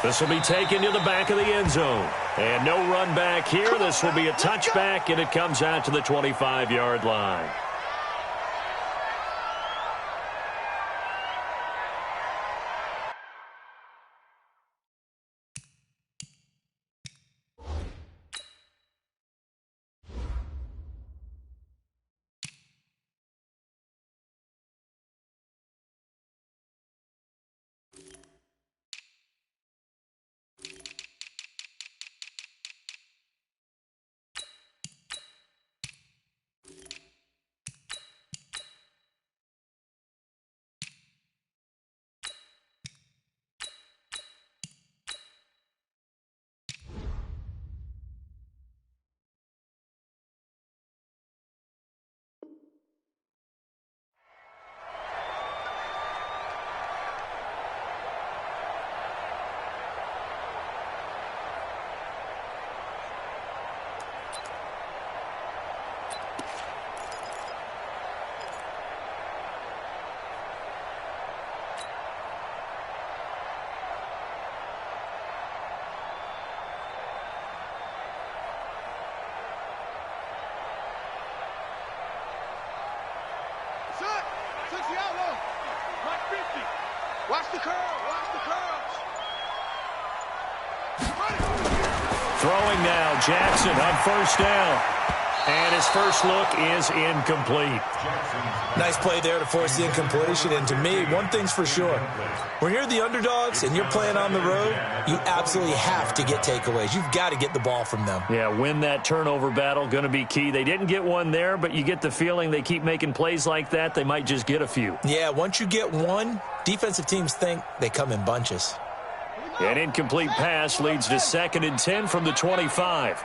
This will be taken to the back of the end zone. And no run back here. This will be a touchback, and it comes out to the 25-yard line. Watch the curl. Watch the curls. Throwing now, Jackson on first down. And his first look is incomplete. Nice play there to force the incompletion. And to me, one thing's for sure. When you're the underdogs and you're playing on the road, you absolutely have to get takeaways. You've got to get the ball from them. Yeah, win that turnover battle, going to be key. They didn't get one there, but you get the feeling they keep making plays like that, they might just get a few. Yeah, once you get one, defensive teams think they come in bunches. An incomplete pass leads to 2nd and 10 from the 25.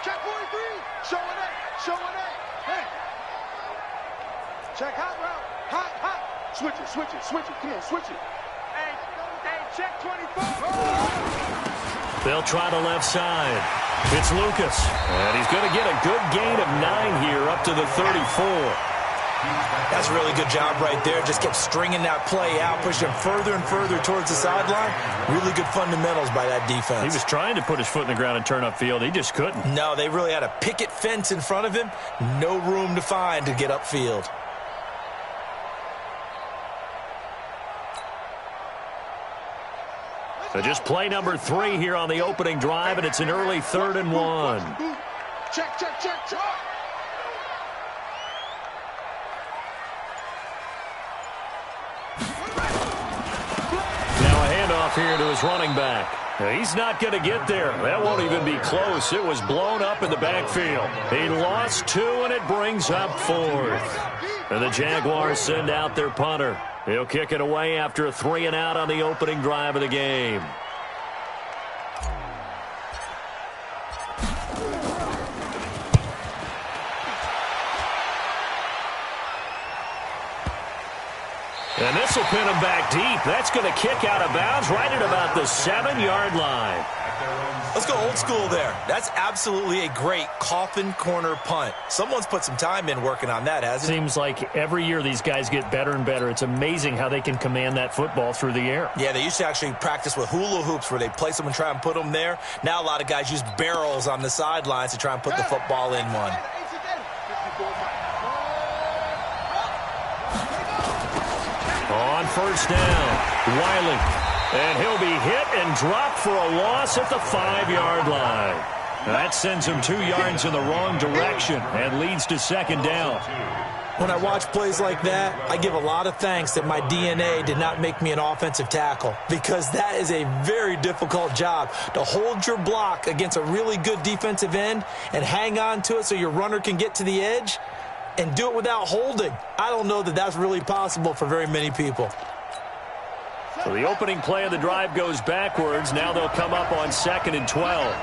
Check 43. Showing that. Hey. Check hot route. Hot. Switch it. Come on, switch it. Hey, check 24. They'll try the left side. It's Lucas. And he's going to get a good gain of 9 here up to the 34. That's a really good job right there. Just kept stringing that play out, pushing him further and further towards the sideline. Really good fundamentals by that defense. He was trying to put his foot in the ground and turn upfield. He just couldn't. No, they really had a picket fence in front of him. No room to find to get upfield. So just play number 3 here on the opening drive, and it's an early 3rd and 1. Check. Here to his running back. Now, he's not going to get there. That won't even be close. It was blown up in the backfield. He lost 2, and it brings up 4th. And the Jaguars send out their punter. He'll kick it away after a 3 and out on the opening drive of the game. And this will pin him back deep. That's going to kick out of bounds right at about the 7-yard line. Let's go old school there. That's absolutely a great coffin corner punt. Someone's put some time in working on that, hasn't it? Seems like every year these guys get better and better. It's amazing how they can command that football through the air. Yeah, they used to actually practice with hula hoops where they place them and try and put them there. Now a lot of guys use barrels on the sidelines to try and put the football in one. On first down, Wiley. And he'll be hit and dropped for a loss at the 5-yard line. That sends him 2 yards in the wrong direction and leads to 2nd down. When I watch plays like that, I give a lot of thanks that my DNA did not make me an offensive tackle, because that is a very difficult job, to hold your block against a really good defensive end and hang on to it so your runner can get to the edge and do it without holding. I don't know that that's really possible for very many people. So the opening play of the drive goes backwards. Now they'll come up on 2nd and 12.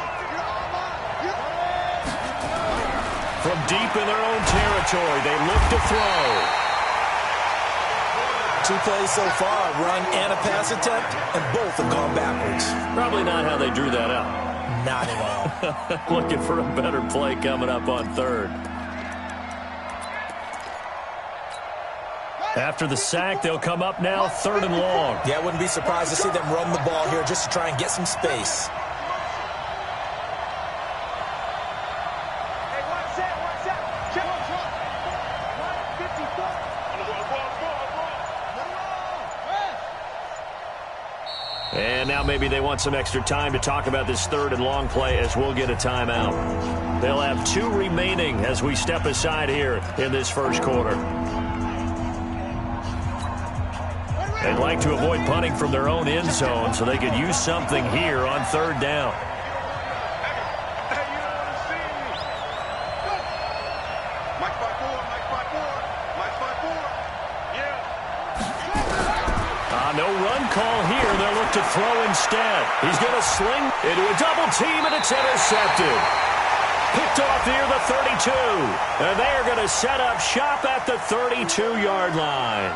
From deep in their own territory, they look to throw. 2 plays so far, a run and a pass attempt, and both have gone backwards. Probably not how they drew that up. Not at all. Looking for a better play coming up on 3rd. After the sack, they'll come up now 3rd and long. Yeah, I wouldn't be surprised to see them run the ball here just to try and get some space. And now maybe they want some extra time to talk about this 3rd and long play as we'll get a timeout. They'll have 2 remaining as we step aside here in this first quarter. They'd like to avoid punting from their own end zone so they could use something here on 3rd down. No run call here. They'll look to throw instead. He's going to sling into a double team, and it's intercepted. Picked off near the 32. And they are going to set up shop at the 32-yard line.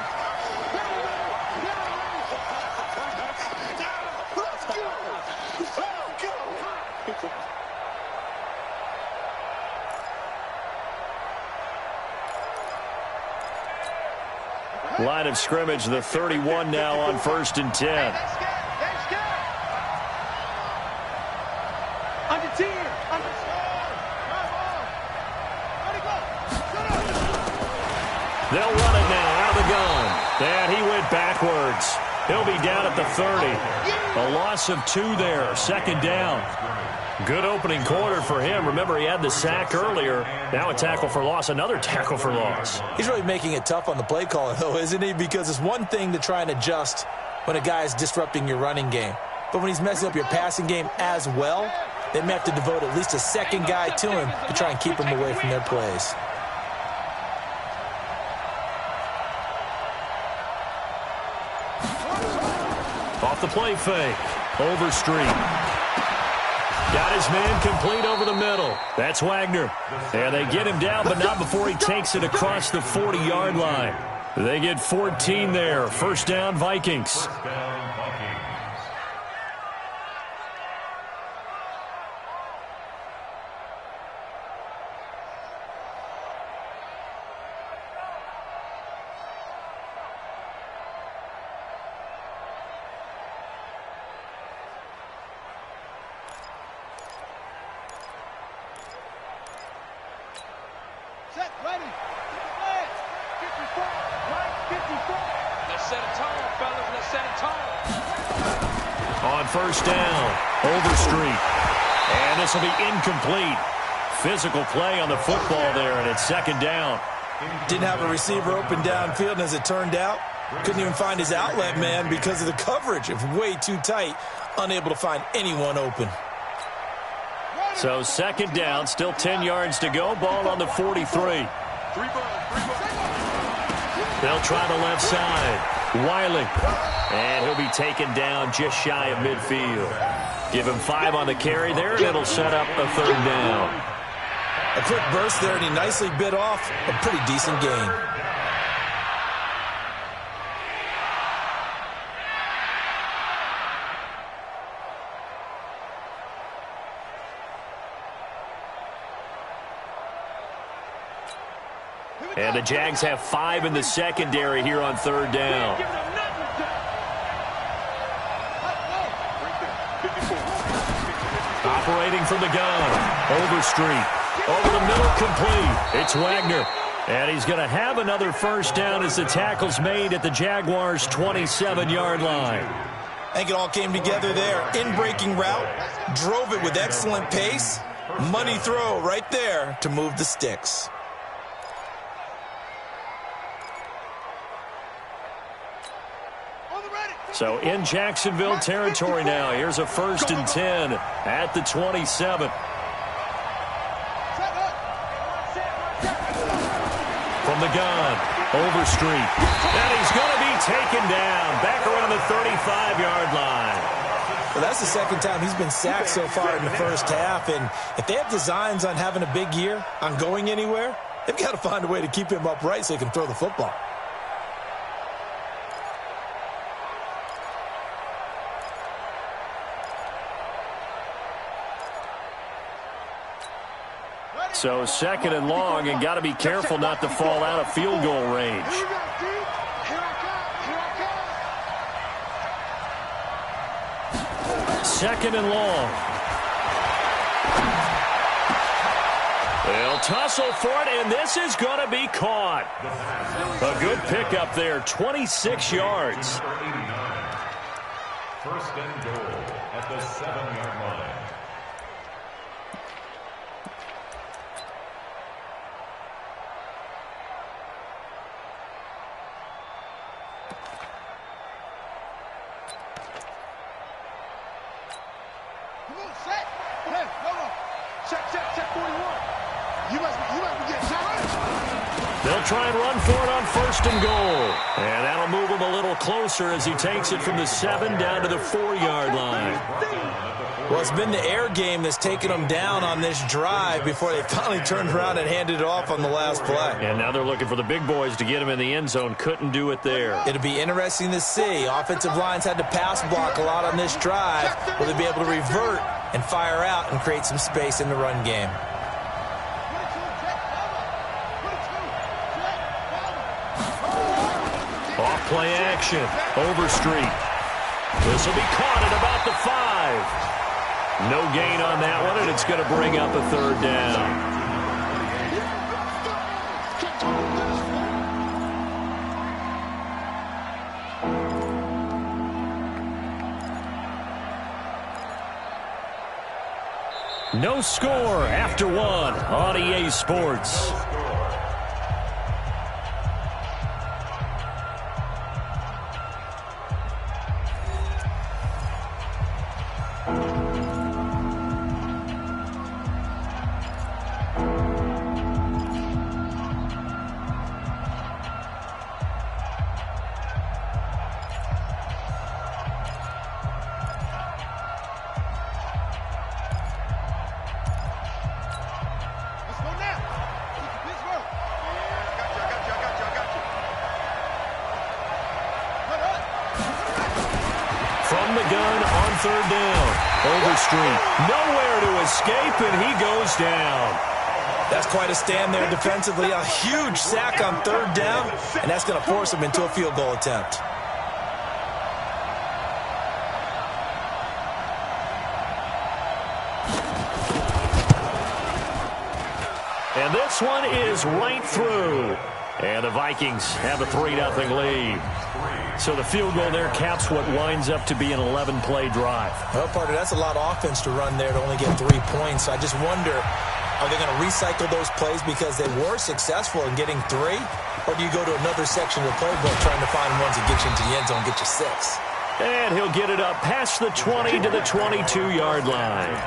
Line of scrimmage, the 31 now on 1st and 10. They'll run it now out of the gun. And he went backwards. He'll be down at the 30. A loss of 2 there, 2nd down. Good opening quarter for him. Remember, he had the sack earlier. Now a tackle for loss, another tackle for loss. He's really making it tough on the play caller, though, isn't he? Because it's one thing to try and adjust when a guy is disrupting your running game. But when he's messing up your passing game as well, they may have to devote at least a 2nd guy to him to try and keep him away from their plays. Off the play fake. Overstreet. Got his man complete over the middle. That's Wagner. And they get him down, but not before he takes it across the 40-yard line. They get 14 there. 1st down, Vikings. On 1st down, Overstreet. And this will be incomplete. Physical play on the football there, and it's 2nd down. Didn't have a receiver open downfield, and as it turned out, couldn't even find his outlet man because of the coverage. It was way too tight, unable to find anyone open. So 2nd down, still 10 yards to go. Ball on the 43. They'll try the left side. Wiley. And he'll be taken down just shy of midfield. Give him 5 on the carry there, and it'll set up a 3rd down. A quick burst there, and he nicely bit off a pretty decent gain. And the Jags have 5 in the secondary here on 3rd down. Operating from the gun. Overstreet. Over the middle, complete. It's Wagner. And he's going to have another 1st down as the tackle's made at the Jaguars' 27-yard line. I think it all came together there. In-breaking route. Drove it with excellent pace. Money throw right there to move the sticks. So in Jacksonville territory now. Here's a 1st and 10 at the 27. From the gun, Overstreet. And he's going to be taken down back around the 35-yard line. Well, that's the 2nd time he's been sacked so far in the 1st half. And if they have designs on having a big year, on going anywhere, they've got to find a way to keep him upright so he can throw the football. So 2nd and long, and got to be careful not to fall out of field goal range. second and long. They'll tussle for it, and this is going to be caught. A good pickup there, 26 yards. First and goal at the 7-yard line. Come on, set. Hey, hold on. Check 41. You must be getting shot. They'll try and run for it on first and goal. And that'll move him a little closer as he takes it from the 7 down to the 4-yard line. Well, it's been the air game that's taken them down on this drive before they finally turned around and handed it off on the last play. And now they're looking for the big boys to get him in the end zone. Couldn't do it there. It'll be interesting to see. Offensive lines had to pass block a lot on this drive. Will they be able to revert and fire out and create some space in the run game? Off play action. Overstreet. This will be caught at about the 5. No gain on that one, and it's going to bring up a third down. No score after 1 on EA Sports. Third down. Overstreet. Nowhere to escape, and he goes down. That's quite a stand there defensively. A huge sack on third down, and that's going to force him into a field goal attempt. And this one is right through. And the Vikings have a 3-0 lead. So the field goal there caps what winds up to be an 11-play drive. Well, partner, that's a lot of offense to run there to only get 3 points. I just wonder, are they going to recycle those plays because they were successful in getting 3? Or do you go to another section of the playbook trying to find ones that get you into the end zone and get you 6? And he'll get it up past the 20 to the 22-yard line.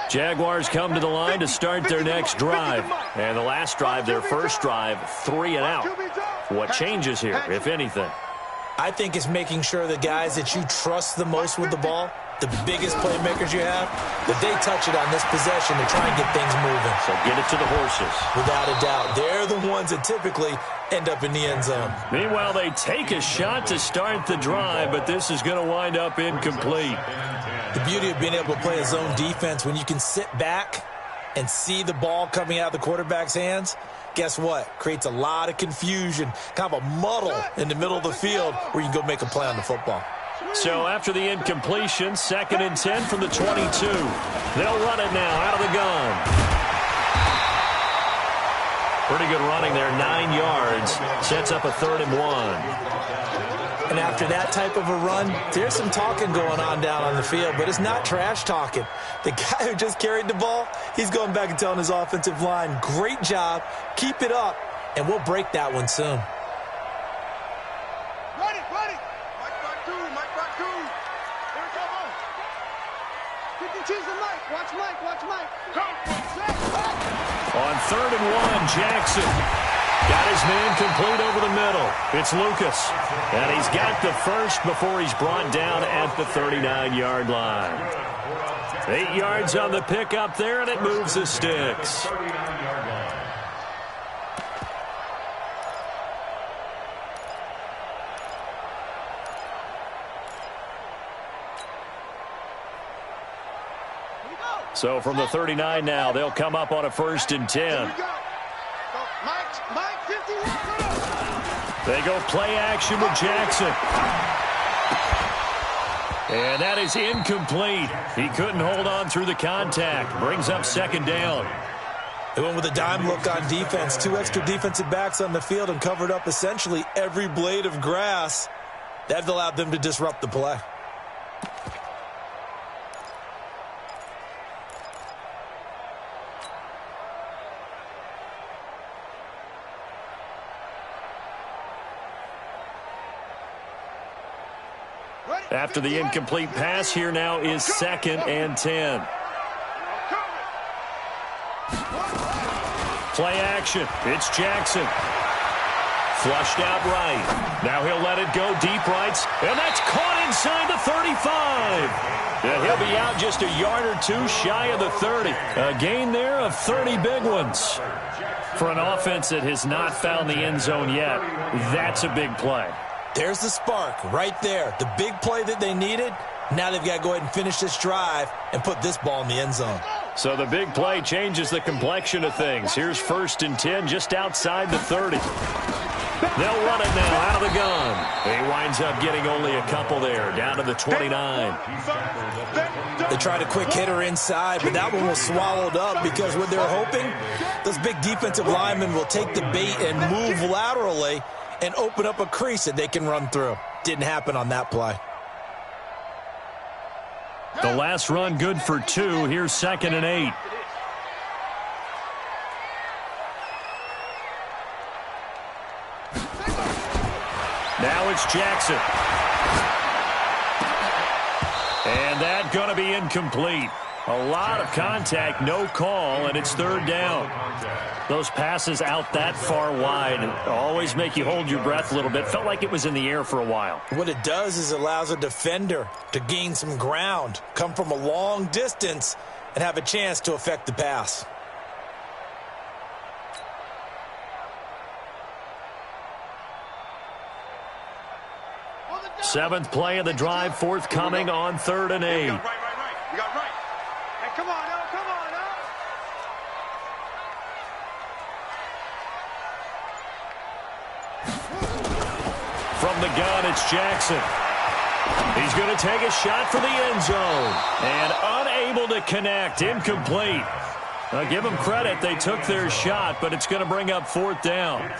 Jaguars come to the line to start their next drive. And the last drive, their first drive, 3 and out. What changes here, if anything? I think it's making sure the guys that you trust the most with the ball, the biggest playmakers you have, that they touch it on this possession to try and get things moving. So get it to the horses. Without a doubt. They're the ones that typically end up in the end zone. Meanwhile, they take a shot to start the drive, but this is going to wind up incomplete. The beauty of being able to play a zone defense, when you can sit back and see the ball coming out of the quarterback's hands, guess what? Creates a lot of confusion, kind of a muddle in the middle of the field where you can go make a play on the football. So after the incompletion, 2nd and 10 from the 22. They'll run it now out of the gun. Pretty good running there, 9 yards. Sets up a 3rd and 1. And after that type of a run, there's some talking going on down on the field, but it's not trash talking. The guy who just carried the ball, he's going back and telling his offensive line, great job, keep it up, and we'll break that one soon. Ready. Mike back two. Here it comes. Pick and choose the Mike. Watch Mike. Go. On 3rd and 1, Jackson got his man complete over the middle. It's Lucas. And he's got the first before he's brought down at the 39-yard line. 8 yards on the pickup there, and it moves the sticks. So from the 39 now, they'll come up on a 1st and 10. Here we go. Mike, 51. They go play action with Jackson. And that is incomplete. He couldn't hold on through the contact. Brings up 2nd down. They went with a dime look on defense. 2 extra defensive backs on the field and covered up essentially every blade of grass. That allowed them to disrupt the play. After the incomplete pass, here now is 2nd and 10. Play action. It's Jackson. Flushed out right. Now he'll let it go deep right. And that's caught inside the 35. And he'll be out just a yard or two shy of the 30. A gain there of 30 big ones. For an offense that has not found the end zone yet, that's a big play. There's the spark right there. The big play that they needed. Now they've got to go ahead and finish this drive and put this ball in the end zone. So the big play changes the complexion of things. Here's 1st and 10 just outside the 30. They'll run it now out of the gun. He winds up getting only a couple there, down to the 29. They tried a quick hitter inside, but that one was swallowed up because what they're hoping, those big defensive linemen will take the bait and move laterally and open up a crease that they can run through. Didn't happen on that play. The last run good for 2. Here's 2nd and 8. Now it's Jackson. And that going to be incomplete. A lot of contact, no call, and it's 3rd down. Those passes out that far wide always make you hold your breath a little bit. Felt like it was in the air for a while. What it does is it allows a defender to gain some ground, come from a long distance, and have a chance to affect the pass. Seventh play of the drive forthcoming on 3rd and 8. You got right. Hey, come on, now. From the gun, it's Jackson. He's going to take a shot for the end zone. And unable to connect. Incomplete. Give them credit. They took their shot, but it's going to bring up 4th down.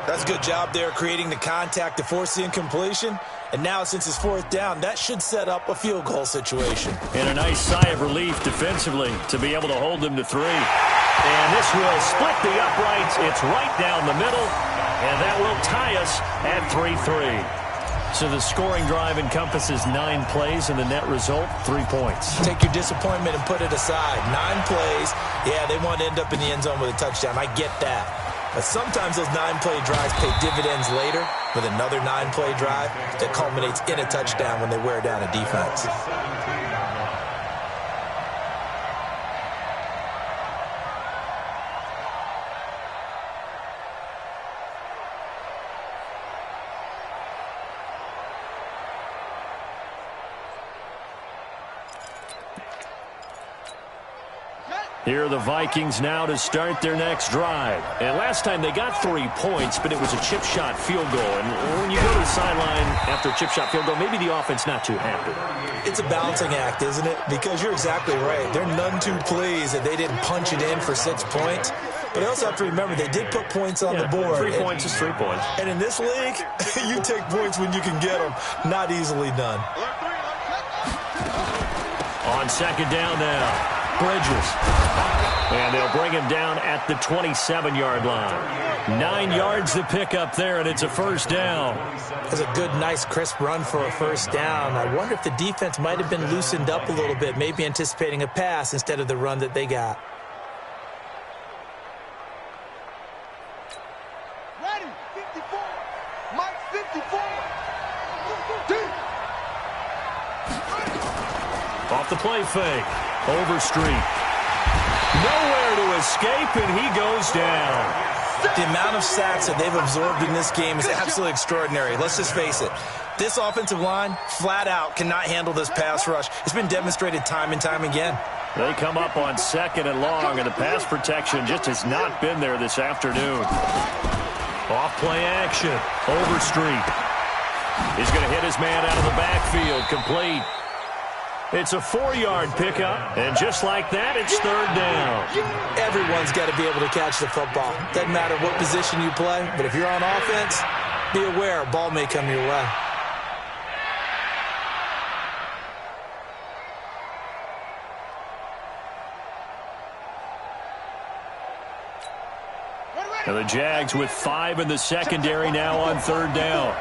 That's a good job there creating the contact to force the incompletion. And now since it's 4th down, that should set up a field goal situation. And a nice sigh of relief defensively to be able to hold them to 3. And this will split the uprights. It's right down the middle. And that will tie us at 3-3. So the scoring drive encompasses 9 plays, and the net result, 3 points. Take your disappointment and put it aside. 9 plays. Yeah, they want to end up in the end zone with a touchdown. I get that. But sometimes those 9-play drives pay dividends later with another 9-play drive that culminates in a touchdown when they wear down a defense. Here are the Vikings now to start their next drive. And last time they got 3 points, but it was a chip shot field goal. And when you go to the sideline after a chip shot field goal, maybe the offense not too happy. It's a balancing act, isn't it? Because you're exactly right. They're none too pleased that they didn't punch it in for 6 points. But I also have to remember they did put points on the board. 3 points is 3 points. And in this league, you take points when you can get them. Not easily done. On 2nd down now. Bridges. And they'll bring him down at the 27-yard line. 9 yards to pick up there, and it's a 1st down. That's a good, nice, crisp run for a 1st down. I wonder if the defense might have been loosened up a little bit, maybe anticipating a pass instead of the run that they got. Ready, 54. Mike, 54. Off the play fake. Overstreet. Nowhere to escape, and he goes down. The amount of sacks that they've absorbed in this game is absolutely extraordinary. Let's just face it. This offensive line, flat out, cannot handle this pass rush. It's been demonstrated time and time again. They come up on 2nd and long, and the pass protection just has not been there this afternoon. Off play action. Overstreet. He's going to hit his man out of the backfield. Complete. It's a 4-yard pickup, and just like that, it's 3rd down. Everyone's got to be able to catch the football. Doesn't matter what position you play, but if you're on offense, be aware a ball may come your way. And the Jags with 5 in the secondary now on 3rd down.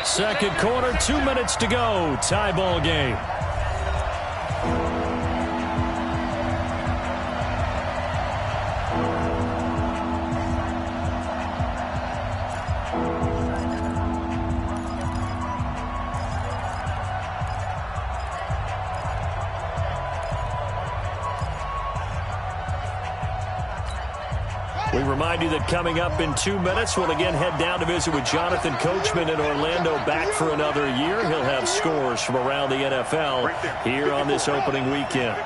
2nd quarter, 2 minutes to go. Tie ball game. We remind you that coming up in 2 minutes, we'll again head down to visit with Jonathan Coachman in Orlando, back for another year. He'll have scores from around the NFL here on this opening weekend.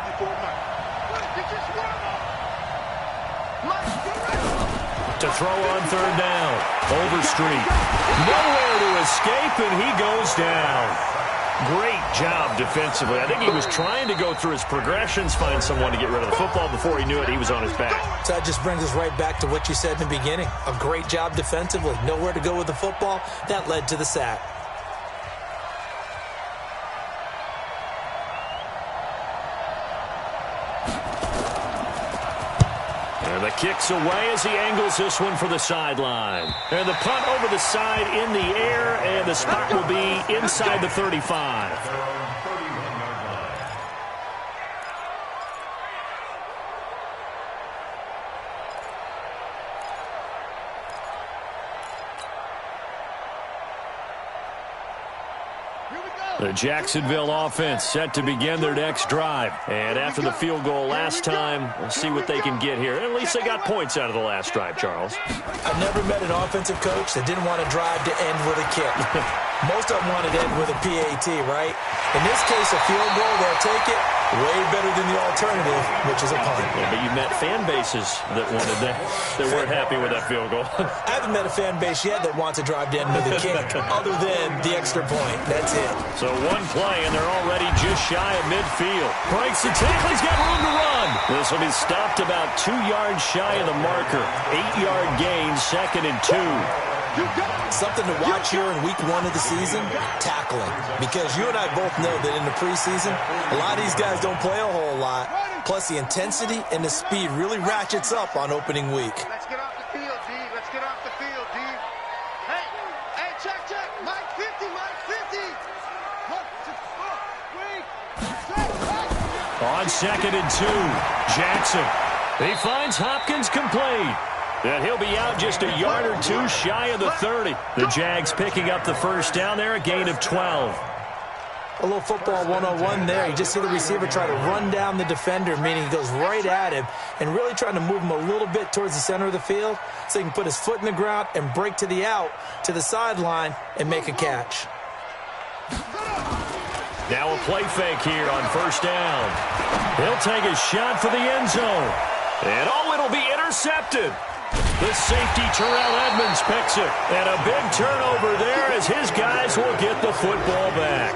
To throw on 3rd down. Overstreet. Nowhere to escape, and he goes down. Great job defensively. I think he was trying to go through his progressions, find someone to get rid of the football. Before he knew it, he was on his back. So that just brings us right back to what you said in the beginning. A great job defensively. Nowhere to go with the football. That led to the sack. And the kick's away as he angles this one for the sideline. And the punt over the side in the air, and the spot will be inside the 35. The Jacksonville offense set to begin their next drive. And after the field goal last time, we'll see what they can get here. At least they got points out of the last drive, Charles. I've never met an offensive coach that didn't want to drive to end with a kick. Most of them wanted to end with a PAT, right? In this case, a field goal, they'll take it. Way better than the alternative, which is a punt. Yeah, but you met fan bases that wanted that, that weren't happy with that field goal. I haven't met a fan base yet that wants to drive to end with a kick, other than the extra point. That's it. So one play, and they're already just shy of midfield. Breaks the tackle. He's got room to run. This will be stopped about 2 yards shy of the marker. 8-yard gain, 2nd and 2. Something to watch here in week 1 of the season, tackling. Because you and I both know that in the preseason, a lot of these guys don't play a whole lot. Plus, the intensity and the speed really ratchets up on opening week. Let's get off the field, D. Let's get off the field, D. Hey, check. Mike 50, Mike 50. On 2nd and 2, Jackson. He finds Hopkins complete. And he'll be out just a yard or two shy of the 30. The Jags picking up the first down there, a gain of 12. A little football 101 there. You just see the receiver try to run down the defender, meaning he goes right at him and really trying to move him a little bit towards the center of the field so he can put his foot in the ground and break to the out, to the sideline, and make a catch. Now a play fake here on first down. He'll take a shot for the end zone. And it'll be intercepted. The safety, Terrell Edmonds, picks it. And a big turnover there as his guys will get the football back.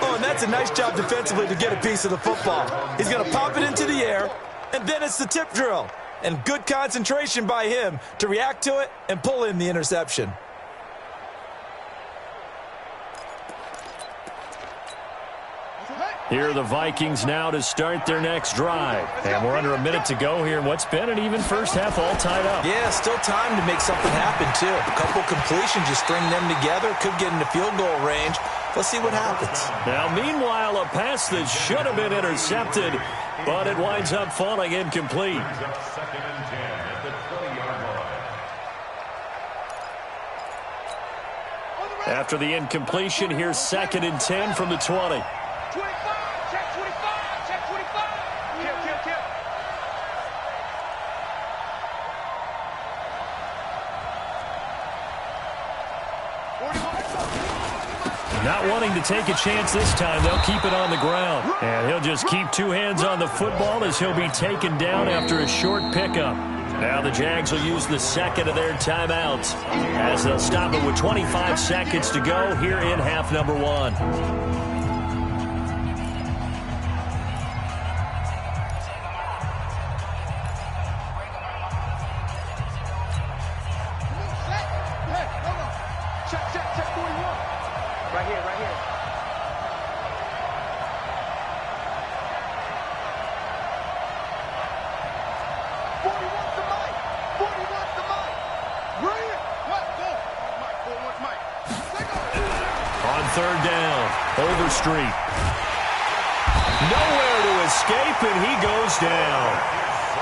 Oh, and that's a nice job defensively to get a piece of the football. He's going to pop it into the air, and then it's the tip drill. And good concentration by him to react to it and pull in the interception. Here are the Vikings now to start their next drive. And we're under a minute to go here in what's been an even first half, all tied up. Yeah, still time to make something happen, too. A couple completions, you string them together, could get into field goal range. Let's see what happens. Now, meanwhile, a pass that should have been intercepted, but it winds up falling incomplete. After the incompletion, here's 2nd and 10 from the 20. Not wanting to take a chance this time, they'll keep it on the ground. And he'll just keep two hands on the football as he'll be taken down after a short pickup. Now the Jags will use the second of their timeouts as they'll stop it with 25 seconds to go here in half number one. Third down, Overstreet. Nowhere to escape, and he goes down.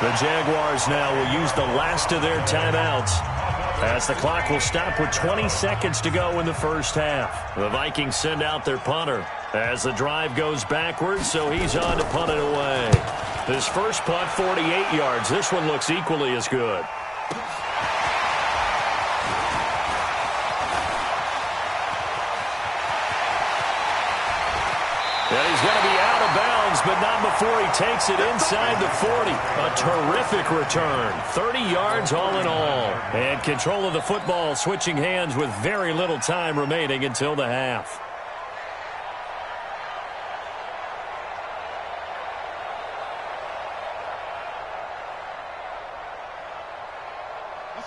The Jaguars now will use the last of their timeouts as the clock will stop with 20 seconds to go in the first half. The Vikings send out their punter as the drive goes backwards, so he's on to punt it away. His first punt, 48 yards. This one looks equally as good. And he's going to be out of bounds, but not before he takes it inside the 40. A terrific return. 30 yards all in all. And control of the football switching hands with very little time remaining until the half.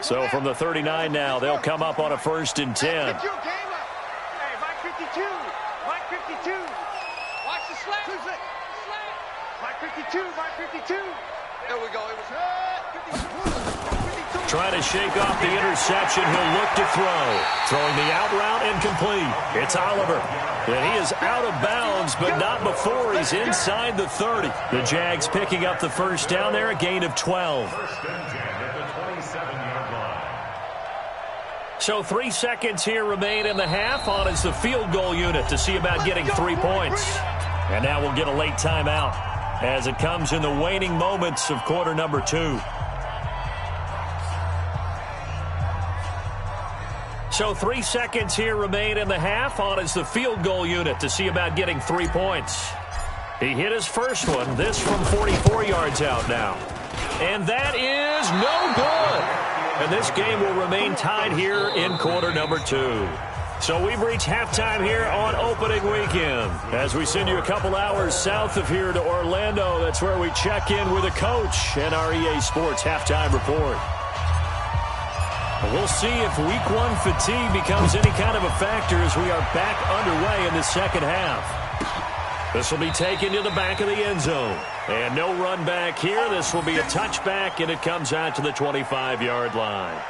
So from the 39 now, they'll come up on a 1st and 10. Hey, Mike 52. Mike 52. Watch the slant. Mike 52. Mike 52. There we go. It was 52. Trying to shake off the interception. He'll look to throw. Throwing the out route incomplete. It's Oliver. And he is out of bounds, but not before he's inside the 30. The Jags picking up the first down there, a gain of 12. First and 10 at the 27-yard line. So 3 seconds here remain in the half. On is the field goal unit to see about getting 3 points. And now we'll get a late timeout as it comes in the waning moments of quarter number 2. So 3 seconds here remain in the half. On is the field goal unit to see about getting 3 points. He hit his first one. This from 44 yards out now. And that is no good. And this game will remain tied here in quarter number 2. So we've reached halftime here on opening weekend. As we send you a couple hours south of here to Orlando, that's where we check in with a coach and our EA Sports halftime report. We'll see if week 1 fatigue becomes any kind of a factor as we are back underway in the second half. This will be taken to the back of the end zone. And no run back here. This will be a touchback, and it comes out to the 25-yard line.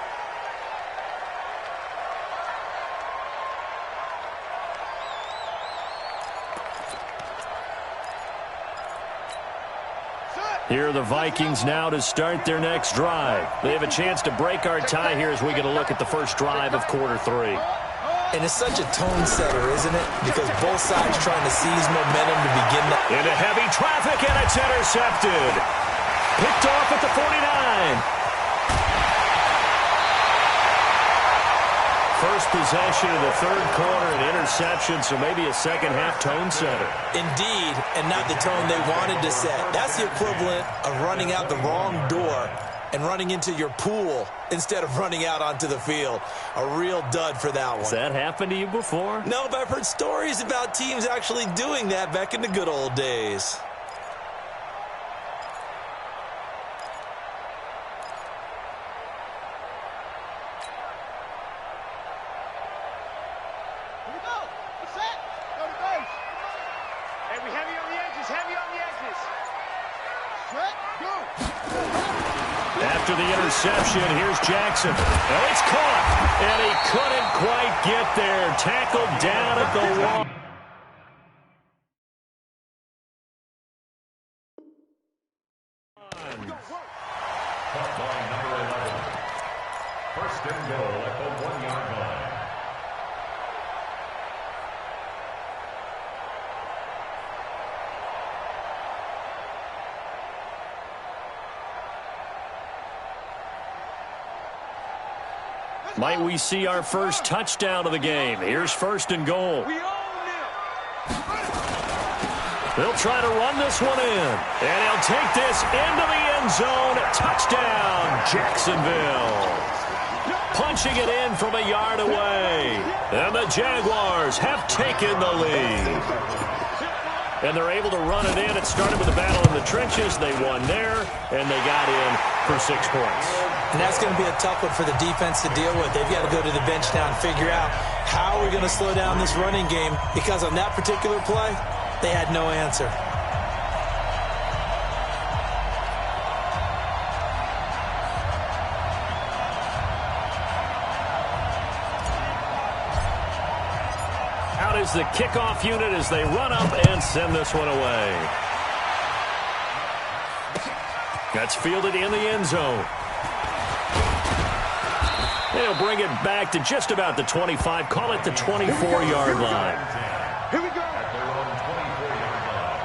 Here are the Vikings now to start their next drive. They have a chance to break our tie here as we get a look at the first drive of quarter 3. And it's such a tone setter, isn't it? Because both sides trying to seize momentum to begin the... Into heavy traffic, and it's intercepted. Picked off at the 49. First possession of the third quarter, an interception, so maybe a second-half tone setter. Indeed, and not the tone they wanted to set. That's the equivalent of running out the wrong door and running into your pool instead of running out onto the field. A real dud for that one. Has that happened to you before? No, but I've heard stories about teams actually doing that back in the good old days. Here we go. What's that? Go to base. Hey, we heavy on the edges. Heavy on the edges. Straight. Go. After the interception, here's Jackson. Now it's caught, and he couldn't quite get there. Tackled down at the wall. Caught by number 11. First and goal at the 1-yard line. Might we see our first touchdown of the game? Here's first and goal. We own They'll try to run this one in. And he'll take this into the end zone. Touchdown, Jacksonville. Punching it in from a yard away. And the Jaguars have taken the lead. And they're able to run it in. It started with a battle in the trenches. They won there, and they got in for 6 points. And that's going to be a tough one for the defense to deal with. They've got to go to the bench now and figure out how we're going to slow down this running game, because on that particular play, they had no answer. Out is the kickoff unit as they run up and send this one away. That's fielded in the end zone. They'll bring it back to just about the 25, call it the 24-yard line. Here we go. At their own 24-yard line.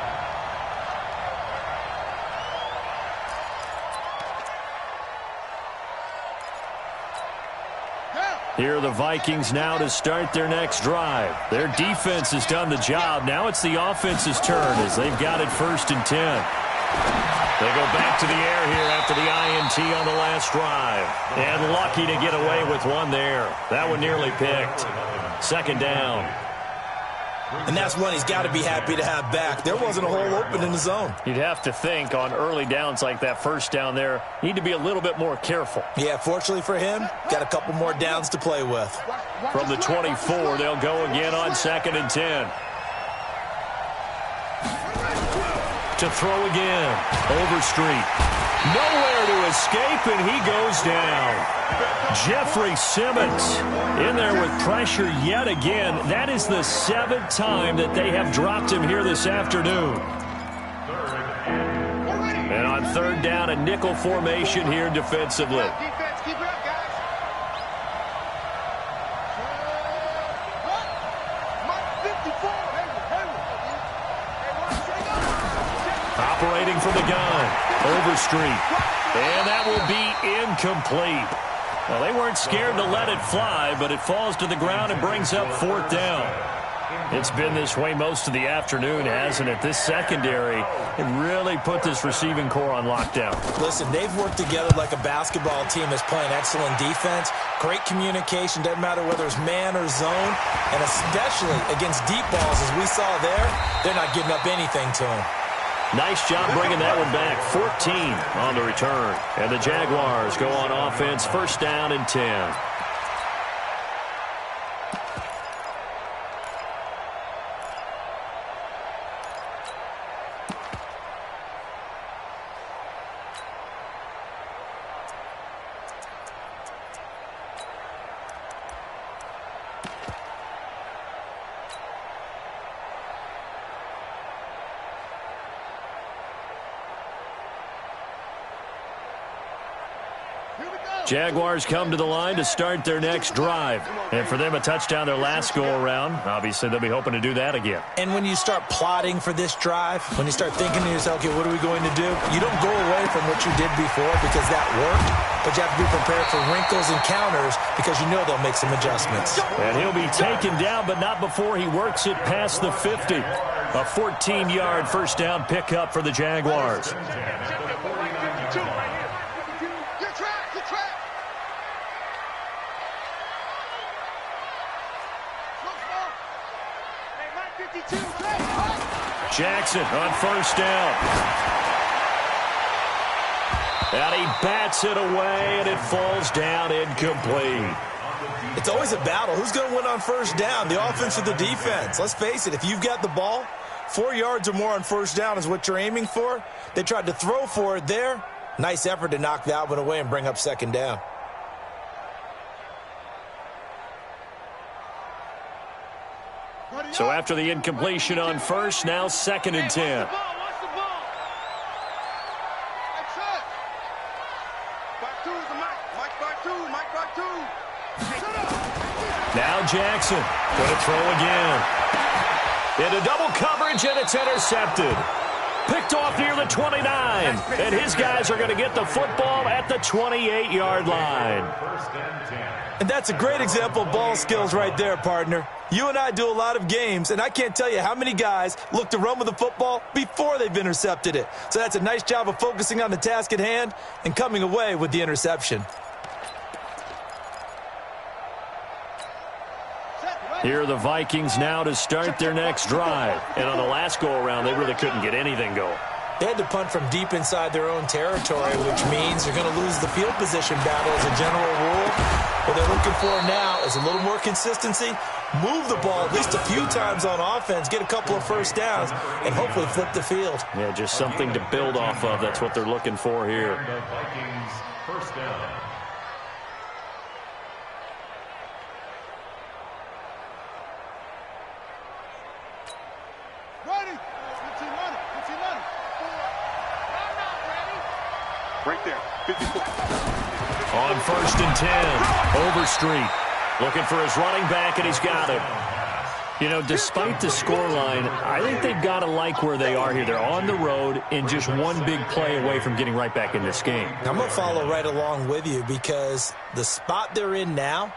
Here are the Vikings now to start their next drive. Their defense has done the job. Now it's the offense's turn as they've got it 1st and 10. They go back to the air here after the INT on the last drive. And lucky to get away with one there. That one nearly picked. 2nd down. And that's one he's got to be happy to have back. There wasn't a hole open in the zone. You'd have to think on early downs like that 1st down there, need to be a little bit more careful. Yeah, fortunately for him, got a couple more downs to play with. From the 24, they'll go again on 2nd and 10. To throw again. Overstreet. Nowhere to escape, and he goes down. Jeffrey Simmons in there with pressure yet again. That is the 7th time that they have dropped him here this afternoon. And on 3rd down, a nickel formation here defensively. Defense, keep it up, guys. Mark 54. Operating from the gun. Overstreet. And that will be incomplete. Well, they weren't scared to let it fly, but it falls to the ground and brings up 4th down. It's been this way most of the afternoon, hasn't it? This secondary, it really put this receiving core on lockdown. Listen, they've worked together like a basketball team that's playing excellent defense. Great communication, doesn't matter whether it's man or zone. And especially against deep balls, as we saw there, they're not giving up anything to them. Nice job bringing that one back. 14 on the return. And the Jaguars go on offense, 1st down and 10. Jaguars come to the line to start their next drive. And for them, a touchdown their last go-around. Obviously, they'll be hoping to do that again. And when you start plotting for this drive, when you start thinking to yourself, okay, what are we going to do? You don't go away from what you did before because that worked, but you have to be prepared for wrinkles and counters because you know they'll make some adjustments. And he'll be taken down, but not before he works it past the 50. A 14-yard 1st down pickup for the Jaguars. Jackson on 1st down. And he bats it away, and it falls down incomplete. It's always a battle. Who's going to win on 1st down, the offense or the defense? Let's face it, if you've got the ball, 4 yards or more on 1st down is what you're aiming for. They tried to throw for it there. Nice effort to knock that one away and bring up 2nd down. So after the incompletion on 1st, now 2nd and 10. Now Jackson going to throw again. Into double coverage, and it's intercepted. Picked off near the 29. And his guys are going to get the football at the 28-yard line. And that's a great example of ball skills right there, partner. You and I do a lot of games, and I can't tell you how many guys look to run with the football before they've intercepted it. So that's a nice job of focusing on the task at hand and coming away with the interception. Here are the Vikings now to start their next drive. And on the last go-around, they really couldn't get anything going. They had to punt from deep inside their own territory, which means they're going to lose the field position battle as a general rule. What they're looking for now is a little more consistency, move the ball at least a few times on offense, get a couple of first downs, and hopefully flip the field. Yeah, just something to build off of. That's what they're looking for here. The Vikings first down. Right there, 54. On 1st and 10, Overstreet looking for his running back, and he's got him. You know, despite the scoreline, I think they've got to like where they are here. They're on the road and just one big play away from getting right back in this game. I'm going to follow right along with you because the spot they're in now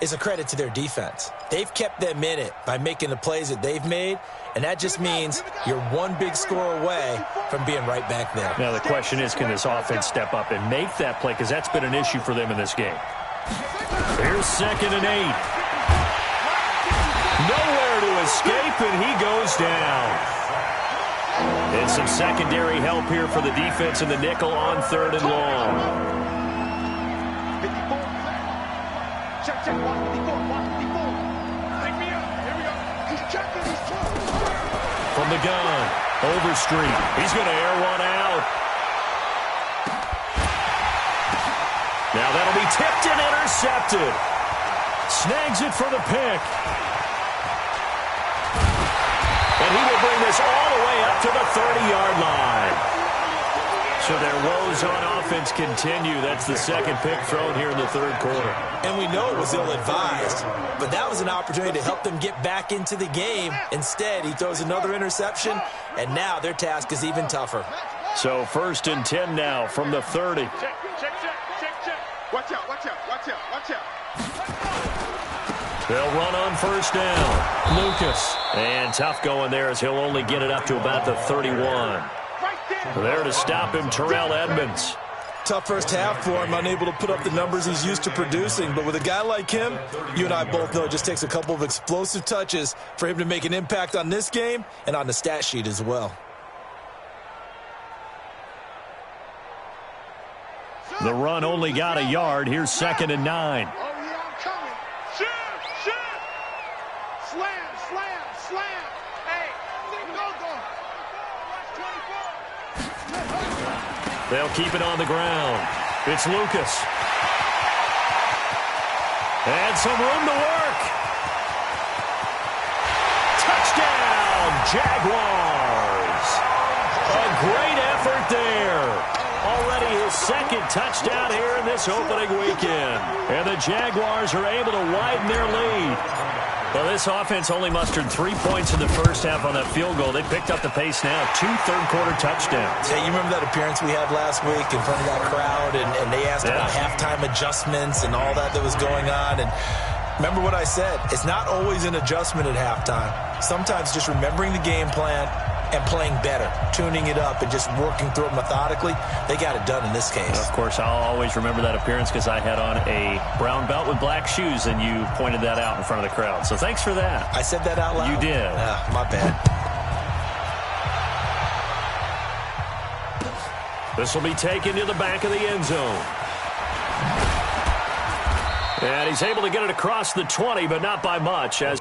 is a credit to their defense. They've kept them in it by making the plays that they've made, and that just means you're one big score away from being right back there. Now, the question is, can this offense step up and make that play? Because that's been an issue for them in this game. Here's 2nd and 8. Nowhere to escape, and he goes down. And some secondary help here for the defense in the nickel on 3rd and long. Check, check, 154, 154. Pick me up. Here we go. He's checking, he's trying. From the gun, Overstreet. He's going to air one out. Now that'll be tipped and intercepted. Snags it for the pick. And he will bring this all the way up to the 30-yard line. So their woes on offense continue. That's the 2nd pick thrown here in the 3rd quarter. And we know it was ill-advised, but that was an opportunity to help them get back into the game. Instead, he throws another interception, and now their task is even tougher. So 1st and 10 now from the 30. Check, check, check, check, check. Watch out, watch out, watch out, watch out. They'll run on 1st down. Lucas. And tough going there as he'll only get it up to about the 31. There to stop him, Terrell Edmonds. Tough first half for him, unable to put up the numbers he's used to producing. But with a guy like him, you and I both know it just takes a couple of explosive touches for him to make an impact on this game and on the stat sheet as well. The run only got a yard. Here's 2nd and 9. Oh, yeah, I'm coming. Shoot, shoot. Slam, slam, slam. Hey, go, go. Watch 24. They'll keep it on the ground. It's Lucas. And some room to work. Touchdown, Jaguars. A great effort there. Already his 2nd touchdown here in this opening weekend. And the Jaguars are able to widen their lead. Well, this offense only mustered 3 points in the first half on that field goal. They picked up the pace now. 2 third-quarter touchdowns. Yeah, you remember that appearance we had last week in front of that crowd, and they asked about halftime adjustments and all that was going on. And remember what I said. It's not always an adjustment at halftime. Sometimes just remembering the game plan and playing better, tuning it up and just working through it methodically. They got it done in this case. Of course, I'll always remember that appearance because I had on a brown belt with black shoes, and you pointed that out in front of the crowd. So thanks for that. I said that out loud? You did. My bad. This will be taken to the back of the end zone. And he's able to get it across the 20, but not by much. As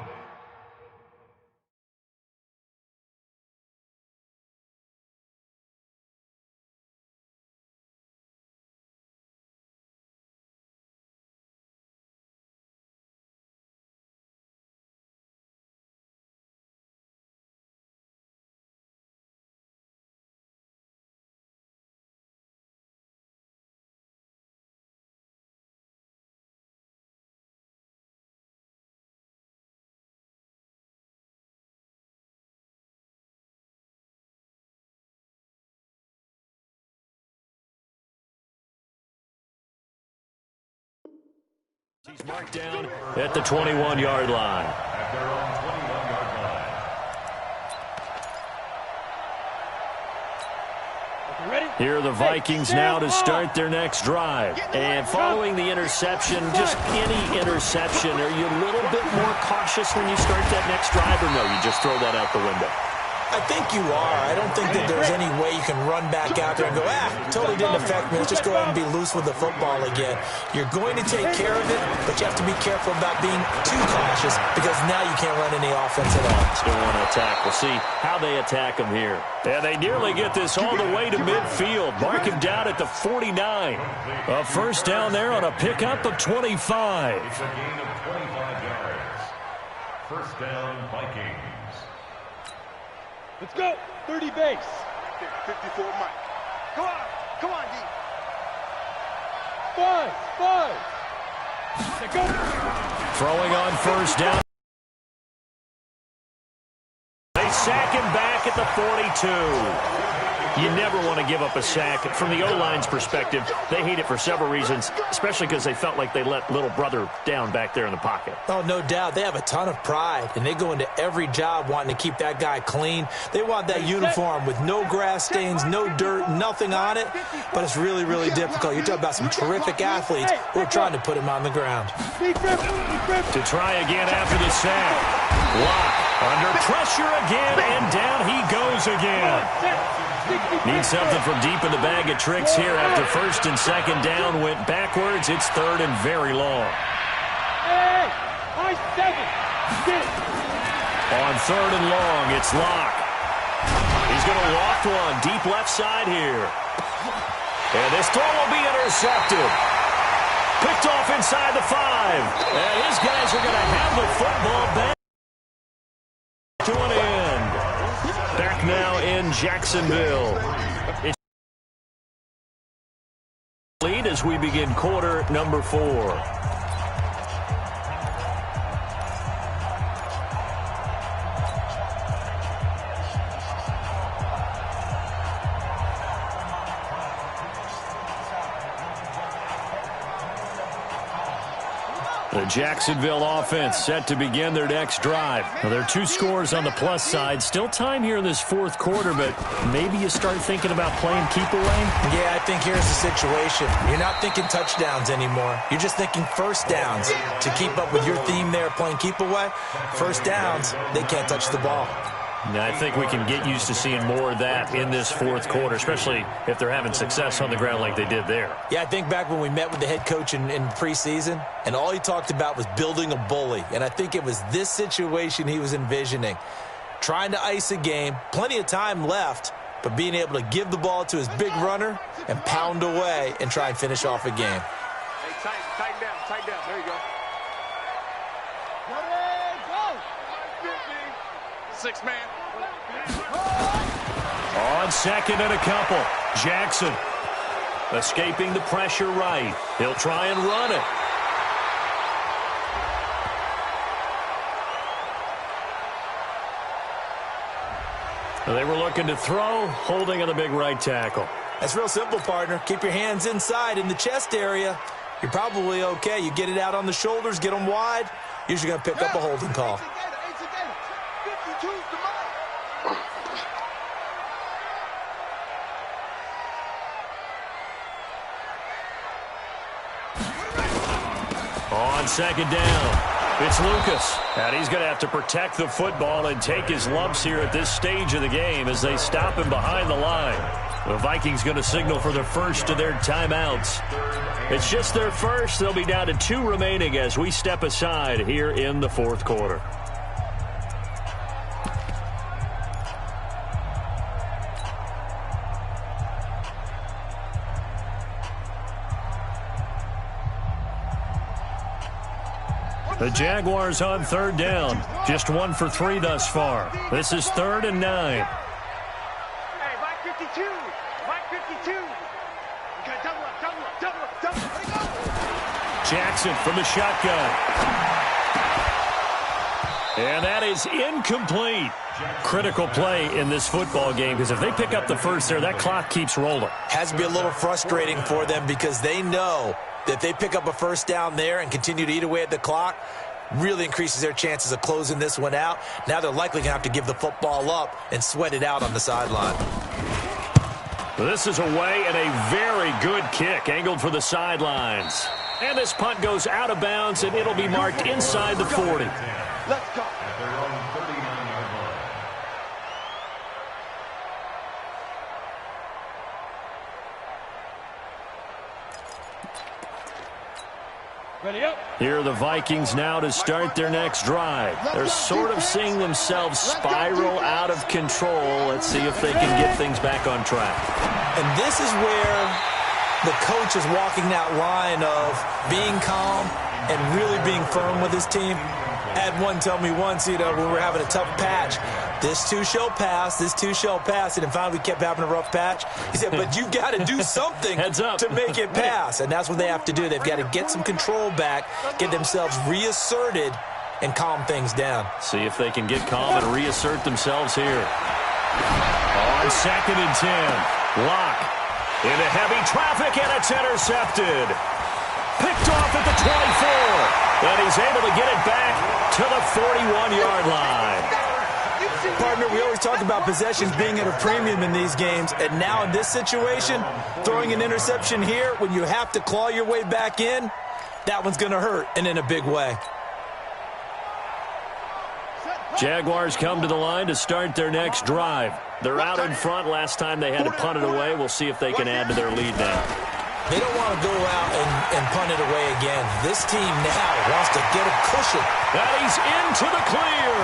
he's marked down at the 21-yard line. At their Here are the Vikings now to start their next drive. And following the interception, just any interception, are you a little bit more cautious when you start that next drive, or no, you just throw that out the window? I think you are. I don't think that there's any way you can run back out there and go, totally didn't affect me. Let's just go ahead and be loose with the football again. You're going to take care of it, but you have to be careful about being too cautious because now you can't run any offense at all. Still want to attack. We'll see how they attack him here. And they nearly get this all the way to midfield. Mark him down at the 49. A first down there on a pickup of 25. It's a gain of 25 yards. First down, Vikings. Let's go. 30 base. 54 Mike. Come on. Come on, D. 5. Let's go. Throwing on first down. They sack him back at the 42. You never want to give up a sack. From the O-line's perspective, they hate it for several reasons, especially because they felt like they let little brother down back there in the pocket. Oh, no doubt. They have a ton of pride, and they go into every job wanting to keep that guy clean. They want that uniform with no grass stains, no dirt, nothing on it, but it's really, really difficult. You're talking about some terrific athletes who are trying to put him on the ground. To try again after the sack. Lock under pressure again, and down he goes again. Need something from deep in the bag of tricks here after first and second down went backwards. It's third and very long. On third and long, it's Lock. He's going to loft one deep left side here. And this throw will be intercepted. Picked off inside the 5. And his guys are going to have the football back to an end. Back now in Jacksonville. It's lead as we begin quarter number 4. The Jacksonville offense set to begin their next drive. Now, there are 2 scores on the plus side. Still time here in this fourth quarter, but maybe you start thinking about playing keep away? Yeah, I think here's the situation. You're not thinking touchdowns anymore. You're just thinking first downs. To keep up with your theme there, playing keep away, first downs, they can't touch the ball. Now, I think we can get used to seeing more of that in this fourth quarter, especially if they're having success on the ground like they did there. Yeah, I think back when we met with the head coach in preseason, and all he talked about was building a bully. And I think it was this situation he was envisioning. Trying to ice a game, plenty of time left, but being able to give the ball to his big runner and pound away and try and finish off a game. Hey, tighten down. There you go. 6-man. On second and a couple, Jackson escaping the pressure right. He'll try and run it. They were looking to throw, holding on the big right tackle. That's real simple, partner. Keep your hands inside in the chest area. You're probably okay. You get it out on the shoulders, get them wide. Usually going to pick up a holding call. On second down, it's Lucas. And he's going to have to protect the football and take his lumps here at this stage of the game as they stop him behind the line. The Vikings going to signal for the first of their timeouts. It's just their first. They'll be down to 2 remaining as we step aside here in the fourth quarter. The Jaguars on third down. Just 1 for 3 thus far. This is 3rd and 9. Hey, Mike 52. Mike 52. Okay, double up. Jackson from the shotgun. And that is incomplete. Critical play in this football game because if they pick up the first there, that clock keeps rolling. Has to be a little frustrating for them because they know that if they pick up a first down there and continue to eat away at the clock, really increases their chances of closing this one out. Now they're likely going to have to give the football up and sweat it out on the sideline. This is away and a very good kick angled for the sidelines. And this punt goes out of bounds, and it'll be marked inside the 40. Let's go. At their own 39-yard line. Ready up. Here are the Vikings now to start their next drive. They're sort of seeing themselves spiral out of control. Let's see if they can get things back on track. And this is where the coach is walking that line of being calm and really being firm with his team. I had one tell me once, when we were having a tough patch, this too shall pass, this too shall pass. And then finally we kept having a rough patch. He said, but you got to do something to make it pass. And that's what they have to do. They've got to get some control back, get themselves reasserted, and calm things down. See if they can get calm and reassert themselves here. On 2nd and 10, Locke into heavy traffic, and it's intercepted. Picked off at the 24, and he's able to get it back to the 41-yard line. Partner, we always talk about possessions being at a premium in these games, and now in this situation, throwing an interception here when you have to claw your way back in, that one's going to hurt, and in a big way. Jaguars come to the line to start their next drive. They're out in front. Last time they had to punt it away. We'll see if they can add to their lead now. They don't want to go out and punt it away again. This team now wants to get a cushion. And he's into the clear.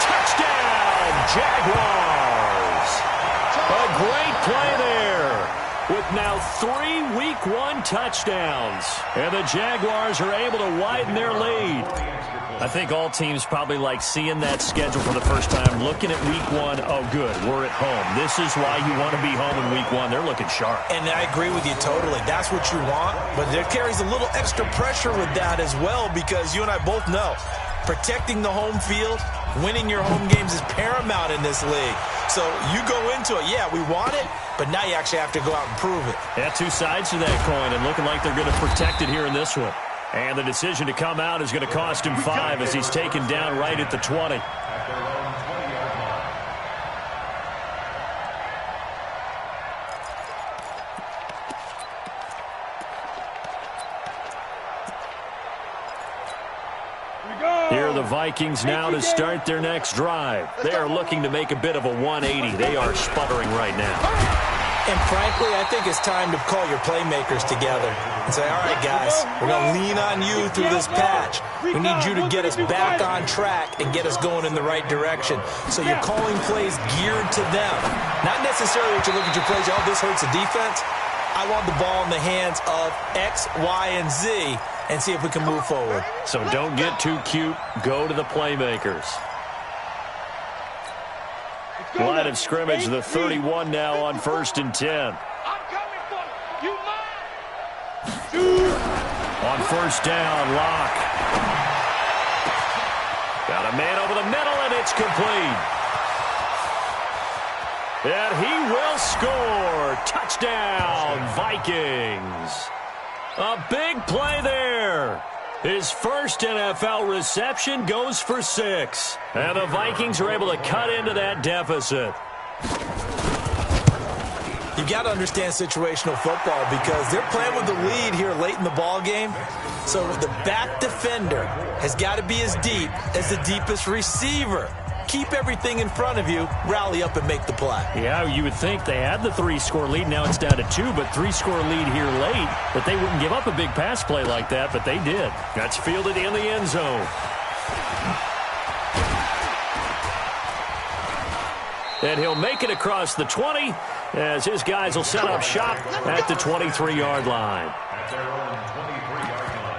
Touchdown, Jaguars. A great play there with now 3 Week 1 touchdowns. And the Jaguars are able to widen their lead. I think all teams probably like seeing that schedule for the first time, looking at Week 1, oh, good, we're at home. This is why you want to be home in Week 1. They're looking sharp. And I agree with you totally. That's what you want, but there carries a little extra pressure with that as well because you and I both know protecting the home field, winning your home games is paramount in this league. So you go into it, yeah, we want it, but now you actually have to go out and prove it. Yeah, two sides to that coin, and looking like they're going to protect it here in this one. And the decision to come out is going to cost him 5 as he's taken down right at the 20. At their own 20-yard line. Here are the Vikings now to start their next drive. They are looking to make a bit of a 180. They are sputtering right now. And frankly, I think it's time to call your playmakers together and say, all right, guys, we're going to lean on you through this patch. We need you to get us back on track and get us going in the right direction. So you're calling plays geared to them. Not necessarily what you look at your plays, oh, this hurts the defense. I want the ball in the hands of X, Y, and Z and see if we can move forward. So don't get too cute. Go to the playmakers. Line of scrimmage, the 31 now on 1st and 10. I'm coming for you. You mine. On 1st down, Locke. Got a man over the middle, and it's complete. And he will score. Touchdown, Vikings. A big play there. His first NFL reception goes for 6. And the Vikings are able to cut into that deficit. You got to understand situational football because they're playing with the lead here late in the ball game. So the back defender has got to be as deep as the deepest receiver. Keep everything in front of you, rally up and make the play. Yeah, you would think they had the 3-score lead. Now it's down to 2, but 3-score lead here late. But they wouldn't give up a big pass play like that, but they did. That's fielded in the end zone. And he'll make it across the 20 as his guys will set up shop at the 23-yard line. At their own 23-yard line.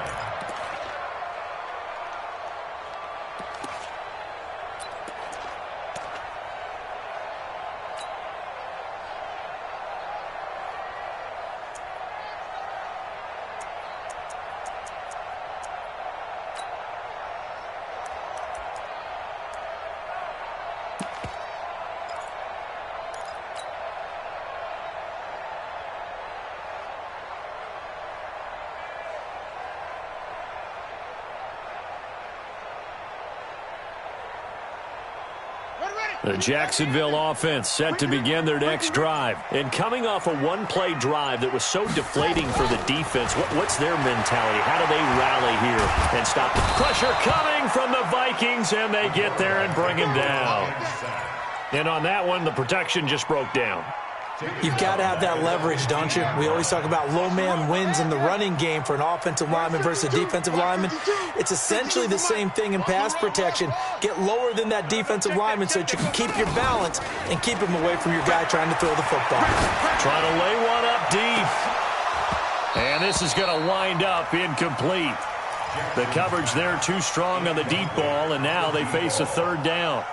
The Jacksonville offense set to begin their next drive. And coming off a one-play drive that was so deflating for the defense, what's their mentality? How do they rally here and stop the pressure coming from the Vikings, and they get there and bring him down. And on that one, the protection just broke down. You've got to have that leverage, don't you? We always talk about low man wins in the running game for an offensive lineman versus a defensive lineman. It's essentially the same thing in pass protection. Get lower than that defensive lineman so that you can keep your balance and keep him away from your guy trying to throw the football. Trying to lay one up deep. And this is going to wind up incomplete. The coverage there too strong on the deep ball, and now they face a third down.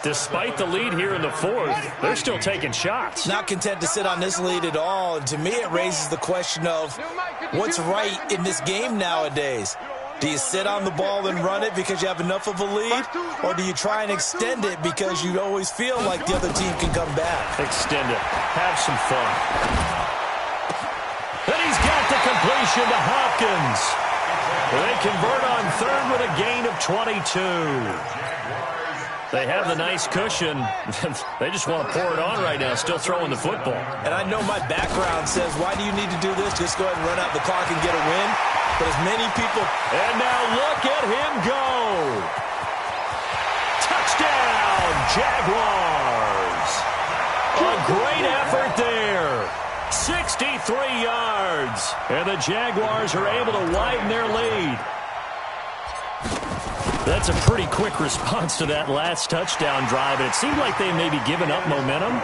Despite the lead here in the fourth, they're still taking shots. Not content to sit on this lead at all. And to me, it raises the question of what's right in this game nowadays. Do you sit on the ball and run it because you have enough of a lead? Or do you try and extend it because you always feel like the other team can come back? Extend it. Have some fun. And he's got the completion to Hopkins. They convert on third with a gain of 22. They have the nice cushion. They just want to pour it on right now, still throwing the football. And I know my background says, why do you need to do this? Just go ahead and run out the clock and get a win. But as many people... And now look at him go. Touchdown, Jaguars. A great effort there. 63 yards. And the Jaguars are able to widen their lead. That's a pretty quick response to that last touchdown drive, and it seemed like they maybe given up momentum.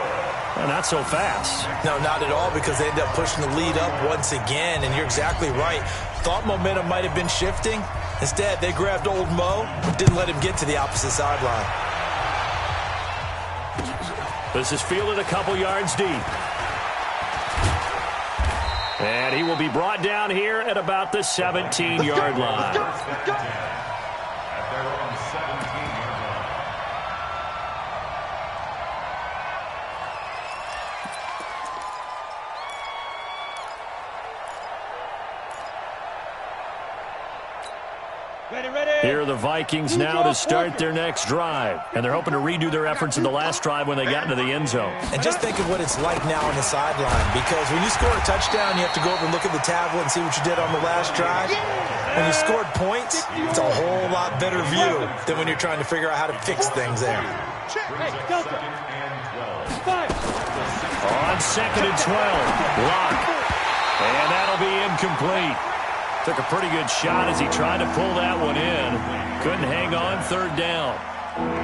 Well, not so fast. No, not at all, because they ended up pushing the lead up once again, and you're exactly right. Thought momentum might have been shifting. Instead, they grabbed old Mo and didn't let him get to the opposite sideline. This is fielded a couple yards deep. And he will be brought down here at about the 17-yard line. Here are the Vikings now to start their next drive. And they're hoping to redo their efforts in the last drive when they got into the end zone. And just think of what it's like now on the sideline. Because when you score a touchdown, you have to go over and look at the tablet and see what you did on the last drive. When you scored points, it's a whole lot better view than when you're trying to figure out how to fix things there. On 2nd and 12, Lock. And that'll be incomplete. Took a pretty good shot as he tried to pull that one in. Couldn't hang on third down.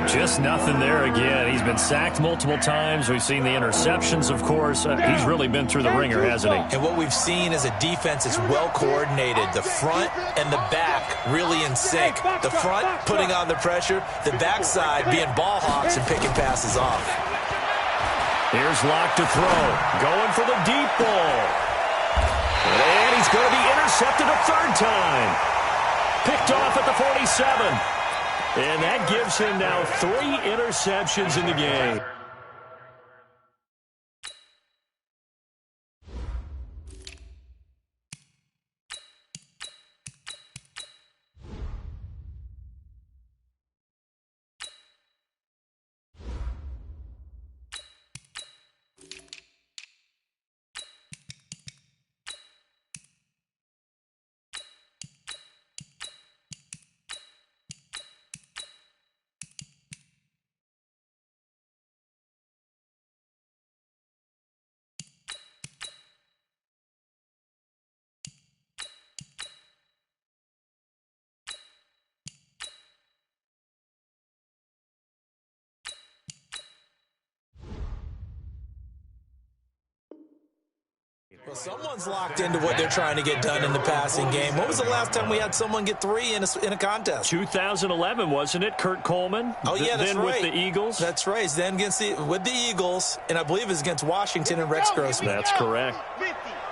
Just nothing there again. He's been sacked multiple times. We've seen the interceptions, of course. He's really been through the ringer, hasn't he? And what we've seen is a defense that's well coordinated. The front and the back really in sync. The front putting on the pressure. The backside being ball hawks and picking passes off. Here's Lock to throw. Going for the deep ball. And he's going to be intercepted a third time. Picked off at the 47. And that gives him now 3 interceptions in the game. Well, someone's locked into what they're trying to get done in the passing game. When was the last time we had someone get 3 in a contest? 2011, wasn't it? Kurt Coleman. Oh, yeah, that's then right. With the Eagles. That's right. Then with the Eagles, and I believe it's against Washington and Rex Grossman. That's correct.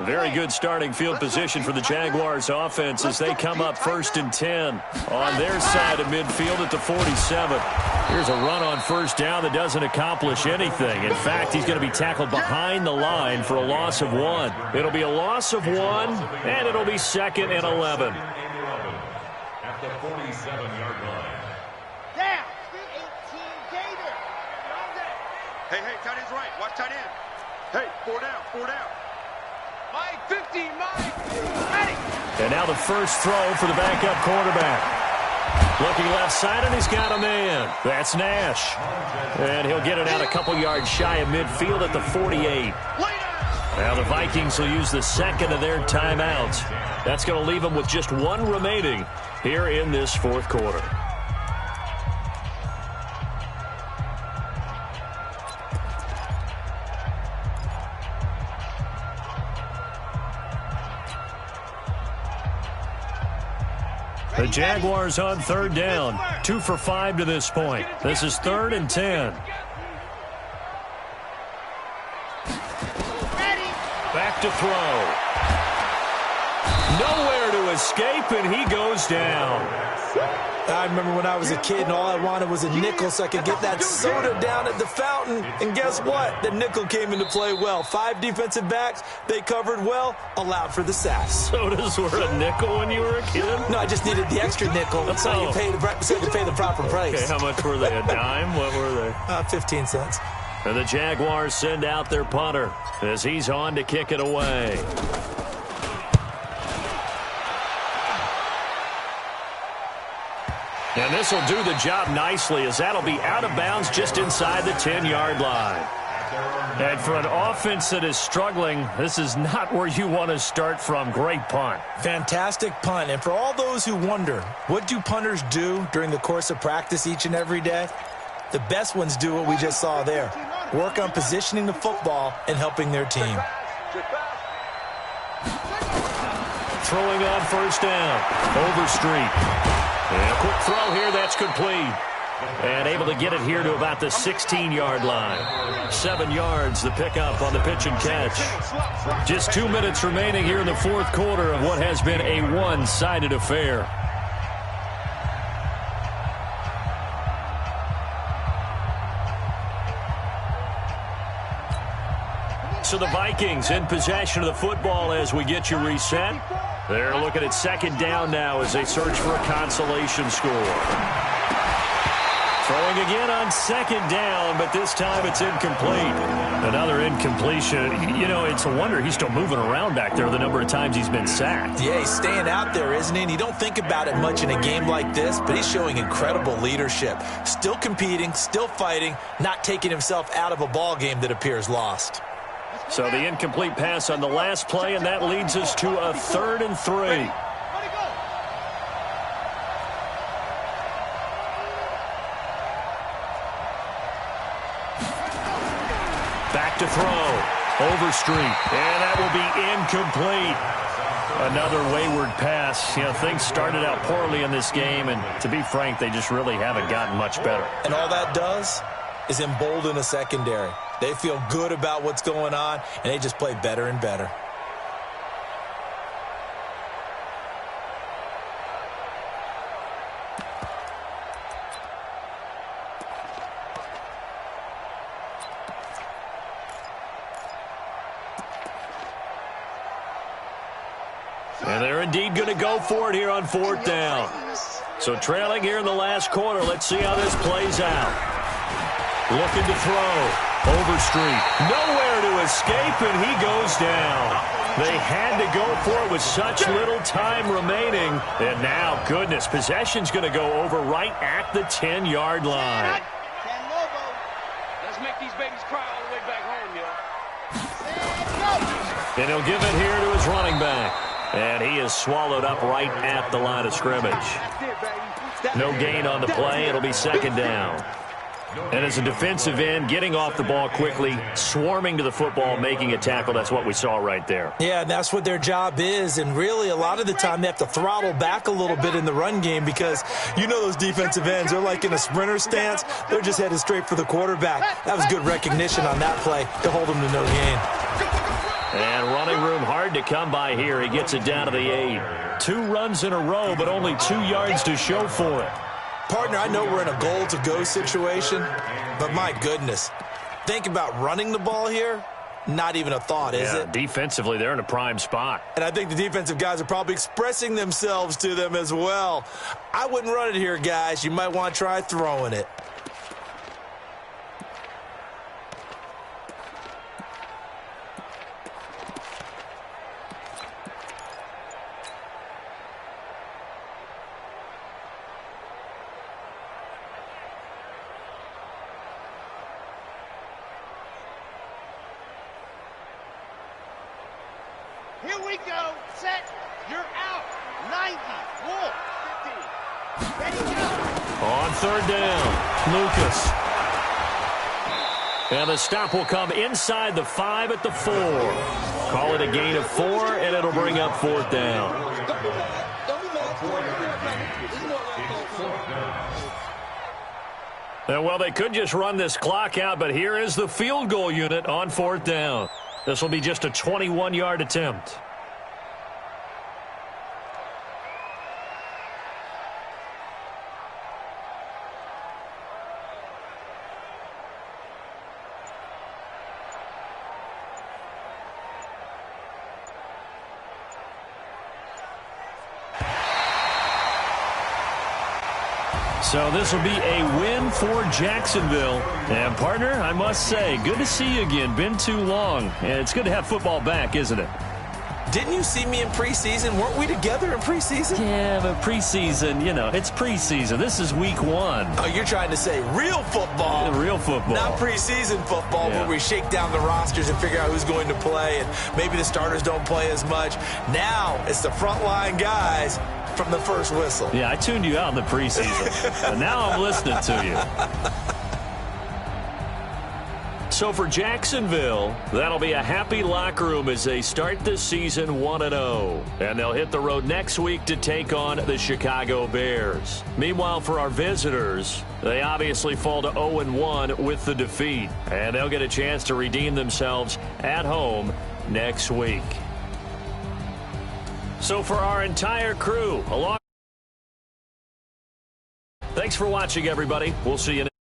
Very good starting field position for the Jaguars offense as they come up 1st and 10 on their side of midfield at the 47. Here's a run on first down that doesn't accomplish anything. In fact, he's going to be tackled behind the line for a loss of 1. It'll be a loss of 1, and it'll be 2nd and 11. At the 47-yard line. Down, 18 Gator. tight end's right. Watch tight end. Hey, 4 down, 4 down. Mike, 15, Mike. Ready. And now the first throw for the backup quarterback. Looking left side, and he's got a man. That's Nash. And he'll get it out a couple yards shy of midfield at the 48. Now the Vikings will use the second of their timeouts. That's going to leave them with just one remaining here in this fourth quarter. The Jaguars on third down. 2 for 5 to this point. This is 3rd and 10. Back to throw. Nowhere to escape, and he goes down. I remember when I was a kid and all I wanted was a nickel so I could get that soda down at the fountain. And guess what? The nickel came into play well. 5 defensive backs, they covered well, allowed for the sacks. Sodas were a nickel when you were a kid? No, I just needed the extra nickel so you pay the proper price. Okay, how much were they? A dime? What were they? 15 cents. And the Jaguars send out their punter as he's on to kick it away. And this will do the job nicely as that'll be out of bounds just inside the 10-yard line. And for an offense that is struggling, this is not where you want to start from. Great punt. Fantastic punt. And for all those who wonder, what do punters do during the course of practice each and every day? The best ones do what we just saw there. Work on positioning the football and helping their team. Throwing on first down. Overstreet. And a quick throw here, that's complete. And able to get it here to about the 16-yard line. 7 yards, the pickup on the pitch and catch. Just 2 minutes remaining here in the fourth quarter of what has been a one-sided affair. So the Vikings in possession of the football as we get you reset. They're looking at second down now as they search for a consolation score. Throwing again on second down, but this time it's incomplete. Another incompletion. You know, it's a wonder he's still moving around back there the number of times he's been sacked. Yeah, he's staying out there, isn't he? And you don't think about it much in a game like this, but he's showing incredible leadership. Still competing, still fighting, not taking himself out of a ball game that appears lost. So the incomplete pass on the last play, and that leads us to a 3rd and 3. Back to throw. Overstreet. And that will be incomplete. Another wayward pass. You know, things started out poorly in this game, and to be frank, they just really haven't gotten much better. And all that does is embolden a secondary. They feel good about what's going on, and they just play better and better. And they're indeed going to go for it here on 4th down. So trailing here in the last quarter, let's see how this plays out. Looking to throw. Overstreet. Nowhere to escape, and he goes down. They had to go for it with such little time remaining. And now, goodness, possession's going to go over right at the 10-yard line. Let's make these babies cry all the way back home, yo. And he'll give it here to his running back. And he is swallowed up right at the line of scrimmage. No gain on the play. It'll be second down. And as a defensive end, getting off the ball quickly, swarming to the football, making a tackle, that's what we saw right there. Yeah, and that's what their job is. And really, a lot of the time, they have to throttle back a little bit in the run game because you know those defensive ends, they're like in a sprinter stance. They're just headed straight for the quarterback. That was good recognition on that play to hold them to no gain. And running room hard to come by here. He gets it down to the 8. 2 runs in a row, but only 2 yards to show for it. Partner, I know we're in a goal-to-go situation, but my goodness, think about running the ball here. Not even a thought, is it? Defensively, they're in a prime spot. And I think the defensive guys are probably expressing themselves to them as well. I wouldn't run it here, guys. You might want to try throwing it. Here we go. Set. You're out. 90. Wolf. 50. Ready, go. On third down, Lucas. And the stop will come inside the 5 at the 4. Call it a gain of 4, and it'll bring up fourth down. Well, they could just run this clock out, but here is the field goal unit on fourth down. This will be just a 21-yard attempt. So this will be a win for Jacksonville. And, partner, I must say, good to see you again. Been too long. And it's good to have football back, isn't it? Didn't you see me in preseason? Weren't we together in preseason? Yeah, but preseason, you know, it's preseason. This is week 1. Oh, you're trying to say real football. Real football. Not preseason football where we shake down the rosters and figure out who's going to play, and maybe the starters don't play as much. Now it's the frontline guys from the first whistle. Yeah, I tuned you out in the preseason. But now I'm listening to you. So for Jacksonville, that'll be a happy locker room as they start this season 1-0. And they'll hit the road next week to take on the Chicago Bears. Meanwhile, for our visitors, they obviously fall to 0-1 with the defeat. And they'll get a chance to redeem themselves at home next week. So for our entire crew, thanks for watching, everybody. We'll see you next.